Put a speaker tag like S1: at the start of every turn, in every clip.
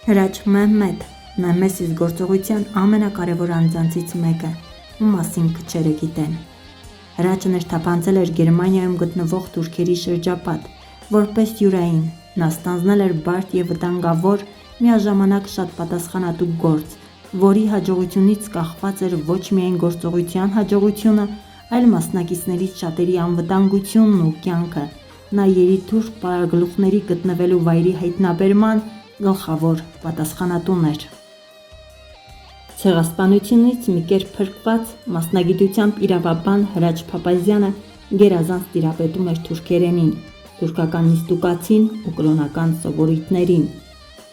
S1: Հրաչ Մեհմեդ Նեմեսիս գործողության ամենակարևոր անձանցից մեկը, ում մասին քչերը գիտեն։ Հրաչը ներթափանցել էր Գերմանիայում գտնվող թուրքերի շրջապատ, որպես յուրային, նա ստանձնել էր բարդ և վտանգավոր, միաժամանակ շատ պատասխանատու գործ, որի հաջողությունից կախված էր ոչ միայն գործողության հաջողությունը, այլ մասնակիցներից շատերի անվտանգությունն ու կյանքը։ Նա երի-թուրք պարագլուխների գտնվելու վայրի հայտնաբերման գլխավոր պատասխանատուն էր։ Ցեղասպանությունից մի կերպ փրկված, մասնագիտությամբ իրավաբան Հրաչ Փափազյանը գերազանց տիրապետում էր թուրքերենին, թուրքական միստուկացին ու կրոնական սովորույթներին։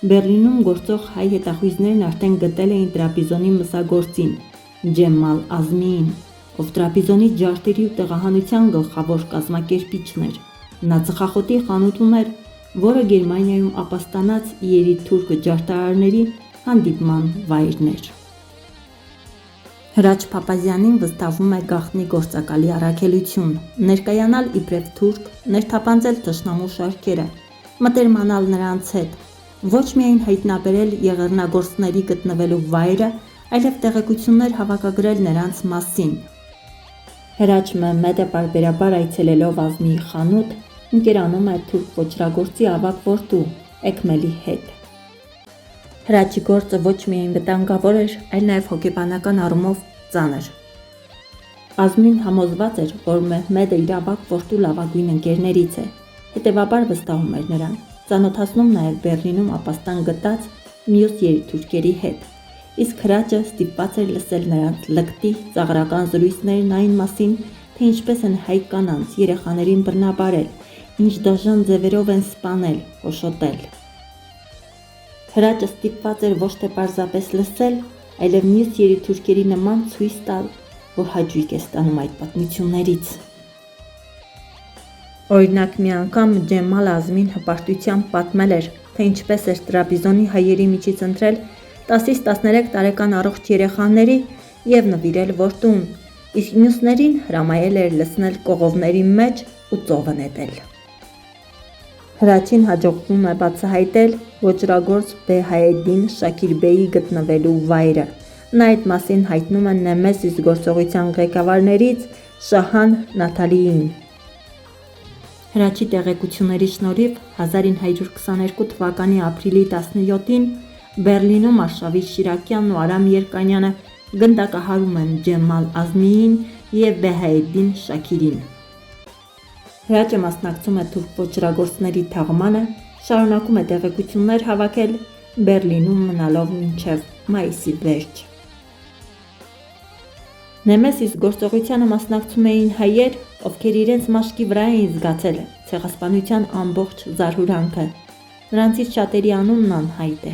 S1: Բեռլինում գործող հայ հետախույզներն արդեն գտել էին տրապիզոնի մսագործին՝ Ջեմալ Ազմիին, ով տրապիզոնի ջարդերի ու տեղահանության գլխավոր կազմակերպիչն էր։ Նա ծխախոտի խանութ ուներ, որը Գերմանիայում ապաստանած երի-թուրք ջարդարարների հանդիպման վայրն էր։ Հրաչ Փափազյանին վստահվում է գաղտնի գործակալի առաքելություն՝ ներկայանալ իբրև թուրք, ներթափանցել թշնամու շարքերը, մտերմանալ նրանց հետ, ոչ միայն հայտնաբերել եղեռնագործների գտնվելու վայրը, այլև տեղեկություններ հավաքագրել նրանց մասին։ Հրաչ Մեհմեդը պարբերաբար այցելելով Ազմիի խանութ, ընկերանում է թուրք ոճրագործի ավագ որդու Էքմելի հետ։ Հրաչի գործը ոչ միայն վտանգավոր էր, այլ նաև հոգեբանական առումով ծանր։ Ազմին համոզված էր, որ Մեհմեդը իր ավագ որդու լավագույն ընկերներից է, հետևաբար վստահում էր նրան, ծանոթացնում նաև Բեռլինում ապաստան գտած մյուս երի-թուրքերի հետ, իսկ Հրաչը ստիպված էր լսել նրանց լկտի, ծաղրական զրույցներն այն մասին, թե ինչպես են հայ կանանց, երեխաներին բռնաբարել, ինչ դաժան ձևերով են սպանել, հոշոտել։ Հրաչը ստիպված էր ոչ թե պարզապես լսել, այլև մյուս երի-թուրքերի նման ցույց տալ, որ հաճույք է ստանում այդ պատմություններից։ Օրինակ, մի անգամ Ջեմալ Ազմին հպարտությամբ պատմել էր, թե ինչպես էր Տրապիզոնի հայերի միջից ընտրել 10-ից 13 տարեկան առողջ երեխաների և նվիրել որդուն, իսկ մյուսներին հրամայել էր լցնել կողովների մեջ ու ծովը նետել։ Հրաչին հաջողվում է բացահայտել ոճրագործ Բեհայեդդին Շաքիրբեյի գտնվելու վայրը։ Նա այդ մասին հայտնում է Նեմեսիս գործողության ղեկավարներից Շահան Նաթալիին։ Հրաչի տեղեկությունների շնորհիվ 1922 թվականի ապրիլի 17-ին Բեռլինում Արշավի Շիրակյանն ու Արամ Երկանյանը գնդակահարում են Ջեմալ Ազմիին և Բեհայեդդին Շաքիրին։ Հրաչը մասնակցում է թուրք ոճրագործների թաղմանը, շարունակում է տեղեկություններ հավաքել, Բեռլինում մնալով մինչև մայիսի վերջ։ Նեմեսիս գործողությանը մասնակցում էին հայեր, ովքեր իրենց մաշկի վրա էին զգացել ցեղասպանության ամբողջ զարհուրանքը։ Նրանցից շատերի անունն անհայտ է։